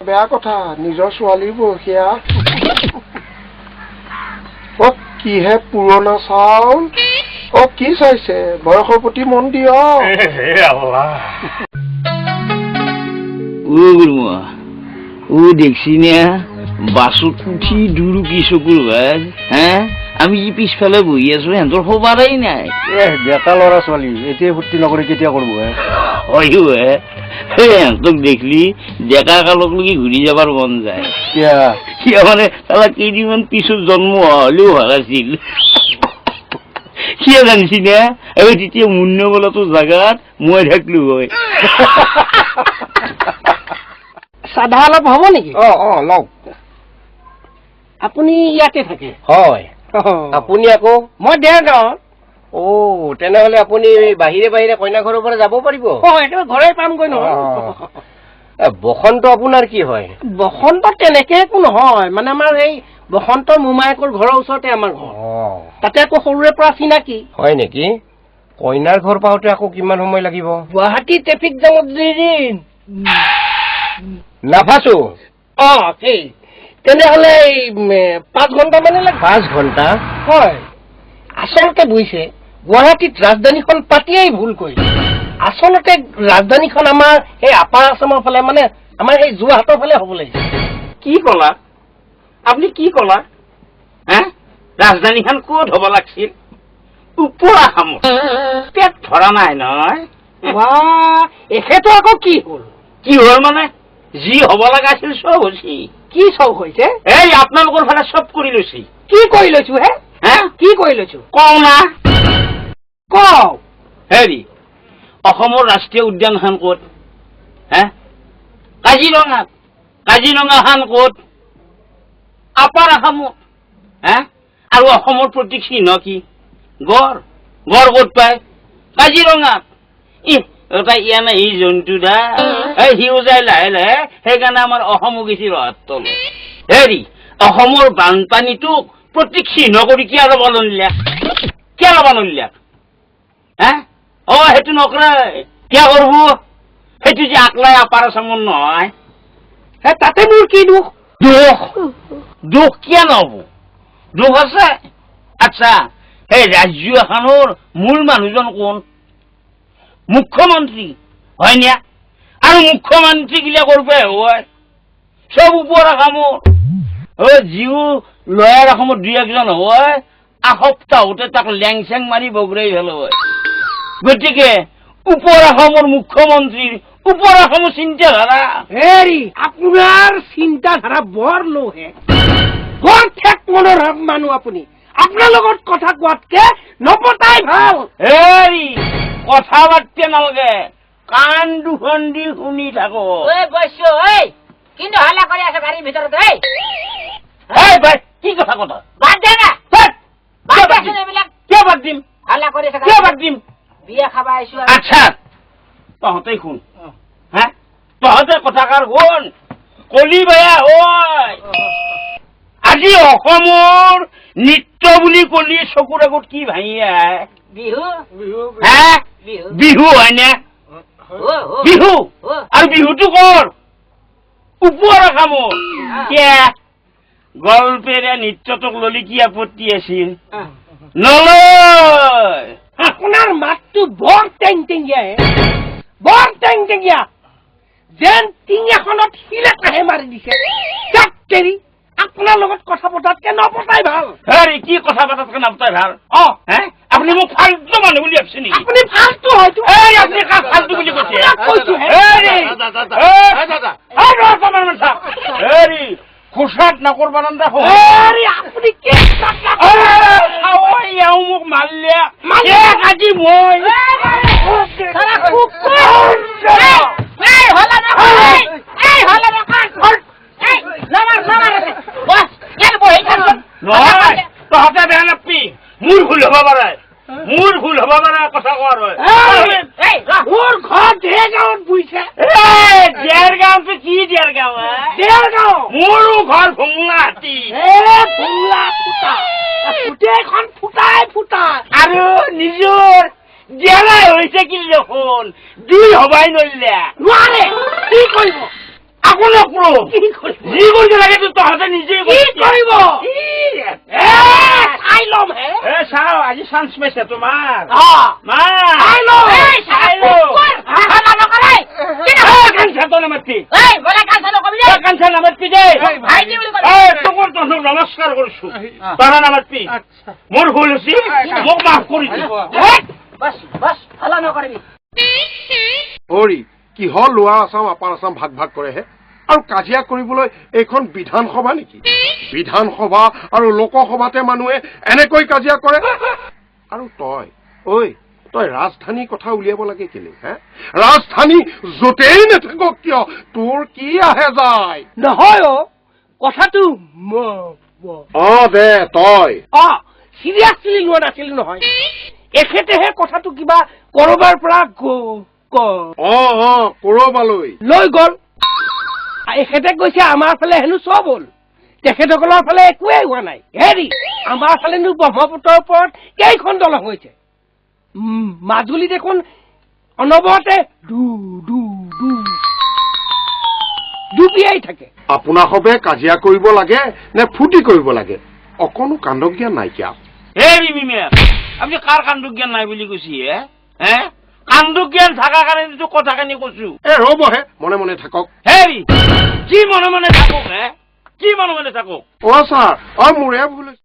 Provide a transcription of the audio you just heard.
বেয়া কথা নিজৰ ছোৱালী বৰখীয়া কিহে পুৰণা চাউল কি চাইছে বয়সৰ প্ৰতি মন দিয়ক দেখছি না বাছত উঠি দুৰুকি চকুৰ ভাই হা আমি যি পিছফালে বহি আছো সিহঁতৰ খবৰেই নাই ডেকা ল'ৰা ছোৱালী এতিয়া ফূৰ্তি নকৰি কেতিয়া কৰিব হয়ো সিহঁতক দেখলি ডেকা কালক লগি ঘূৰি যাবৰ মন যায় কিয় মানে তালা কেইদিনমান পিছত জন্ম হলেও ভাল আছিল কিয় জানিছি না তেতিয়া মুন্ন বোলাটো জাগাত মই থাকলো হয় চাধা অলপ হ'ব নেকি লওক আপুনি ইয়াতে থাকে হয় আপুনি আকৌ মই দেৰগাঁৱত তেনেহলে আপুনি বাহিৰে বাহিৰে কইনা ঘৰৰ পৰা যাব পাৰিব একেবাৰে ঘৰে পামগৈ নহয় বসন্ত আপোনাৰ কি হয় বসন্ত তেনেকে একো নহয় মানে আমাৰ এই বসন্ত মোমায়েকৰ ঘৰৰ ওচৰতে আমাৰ ঘৰ তাতে আকৌ সৰুৰে পৰা চিনাকি হয় নেকি কইনাৰ ঘৰ পাওঁতে আকৌ কিমান সময় লাগিব গুৱাহাটী ট্ৰেফিক জামত দিন নাফাছো সেই তেনেহলে 5 ঘণ্টা মানে 5 ঘণ্টা হয় আচলতে বুজিছে গুৱাহাটীত ৰাজধানীখন পাতিয়েই ভুল কৰিলে আচলতে ৰাজধানীখন আমাৰ এই আপাৰ আসামৰ ফালে মানে আমাৰ এই যোৰহাটৰ ফালে হ'ব লাগিছে কি কলা আপুনি কি কলা ৰাজধানীখন ক'ত হ'ব লাগিছিল ওপৰ আসামত পেট ধৰা নাই নহয় এখেতো আকৌ কি হ'ল মানে যি হ'ব লগা আছিল চব হৈছে কি চব হৈছে এই আপোনালোকৰ ফালে চব কৰি লৈছে কি কৰি লৈছো কি কৰি লৈছো কওঁ না কওঁ হেৰি অসমৰ ৰাষ্ট্ৰীয় উদ্যানখন ক'ত কাজিৰঙাখন ক'ত আপাৰ আসামত আৰু অসমৰ প্ৰতীক চিহ্ন কি গড় ক'ত পায় কাজিৰঙাত ইয়া নাই সি জন্তু দা সিও যায় লাহে লাহে সেইকাৰণে আমাৰ অসমো গেছি ৰহাত তল হেৰি অসমৰ বানপানীটোক প্ৰতীক চিহ্ন কৰি কিয় ল'ব নলিয়া সেইটো নকৰে কিয় কৰব সেইটো যে আকলাই আপাৰ আসামৰ নহয় তাতে মোৰ কি দুখ কিয় নহব দুখ আছে আচ্ছা সেই ৰাজ্য এখনৰ মূল মানুহজন কোন মুখ্যমন্ত্ৰী হয় না আৰু মুখ্যমন্ত্ৰী গিলা কৰিব হয় সব ওপৰ আসামৰ যিও লয়াৰ আসামত 2-1জন হয় এসপ্তাহতে তাক লেংচেং মাৰি বগৰাই ভাল হয় গতিকে ওপৰ আসামৰ মুখ্যমন্ত্ৰীৰ ওপৰ আসামৰ চিন্তাধাৰা হেৰি আপোনাৰ চিন্তাধাৰা বৰ লোহে বৰ ঠেক মনৰ মানুহ আপুনি আপোনাৰ লগত কথা কোৱাতকে নপতাই ভাল হেৰি কথা বাৰ্তা নালাগে কাণ দুখন দি শুনি থাকো কিন্তু হাল্লা কৰি আছে গাড়ীৰ ভিতৰত কি কথা কথা বাদ দে না কিয় বাদ দিম হাল্লা কৰি আছে কিয় বাদ দিম বিয়া খাবা আহিছো আচ্ছা তহঁতেই শুন তহঁতে কথাষাৰ শুন কলি বেয়া হয় আজি অসমৰ নৃত্য বুলি কলি চকুৰ আগত কি ভাঙি আহে বিহু হয় না বিহু আৰু বিহুটো কৰ ওপৰ আসামৰ গল্পেৰে নৃত্যটোক ললি কি আপত্তি আছিল নলয় আপোনাৰ মাতটো বৰ টেংটেঙীয়া যেন টিং এখনত শিল এটাহে মাৰি দিছে আপোনাৰ লগত কথা পতাতকে নপতাই ভাল হেৰি কি কথা পতাতকে নপতাই ভাল আপুনি মোক ফাল্টু মানুহ বুলি ভাবছে নেকি আপুনি ফাল্টু হয়তো আপুনি ফাল্টু বুলি কৈছে হেৰি খোচাত নকৰবা নান্দা আপুনি মোক মাৰিলে আজি মই তহঁতে বেয়া নাপি মোৰ ভুল হব পাৰে কথা কোৱাৰ হয় মোৰ ঘৰ দেৰগাঁৱত বুজিছে দেৰগাঁৱটো কি দেৰগাঁও মোৰো ঘৰ ভুংলাহাটী গোটেইখন ফুটাই আৰু নিজৰ জেলাই হৈছে কি দেখোন 2 হবাই নলিয়া নোৱাৰে কি কৰিব কাকো নকৰো যি কৰিব লাগে তহঁতে নিজে কৰিব চাই ল'ম হে চাও আজি চান্স পাইছে তোমাৰ মা চাই ল'ম চাই লো কাঞ্চা নামাতবি কাঞ্চা নামাতবি দে তোকৰ তহঁতক নমস্কাৰ কৰিছো তৰা নামাতবি মোৰ ভুল হৈছে মোক মাফ কৰি দিব বস বস হালা নকৰিবি হৰি কিহৰ লোৱাৰ আছাম আপাৰ আছাম ভাগ ভাগ কৰেহে আৰু কাজিয়া কৰিবলৈ এইখন বিধানসভা নেকি বিধানসভা আৰু লোকসভাতে মানুহে এনেকৈ কাজিয়া কৰে আৰু তই ৰাজধানীৰ কথা উলিয়াব লাগে কেলে হে ৰাজধানী য'তেই নাথাকক কিয় তোৰ কি আহে যায় নহয় কথাটো দে তই চিৰিয়াছলি লোৱা নাছিলো নহয় এখেতেহে কথাটো কিবা কৰবাৰ পৰা কৰবালৈ লৈ গল এখেতে কৈছে আমাৰ ফালে হেনো চব হ'ল তেখেতসকলৰ ফালে একোৱেই হোৱা নাই হেৰি আমাৰ ফালেনো ব্ৰহ্মপুত্ৰৰ ওপৰত কেইখন দলং হৈছে মাজুলী দেখোন অনবৰতে ডুবিয়াই থাকে আপোনাৰ সবে কাজিয়া কৰিব লাগে নে ফূৰ্তি কৰিব লাগে অকণো কাণ্ডজ্ঞান নাইকিয়া হেৰি মিমিয়া আপুনি কাৰ কাণ্ডজ্ঞান নাই বুলি কৈছি হে কাণ্ডজ্ঞান থকা কাৰণেতো কথাখিনি কৈছো ৰ'বহে মনে মনে থাকক হেৰি কি মনে মনে থাকক কি মনে মনে থাকক ছাৰ মোৰে ভুল হৈছে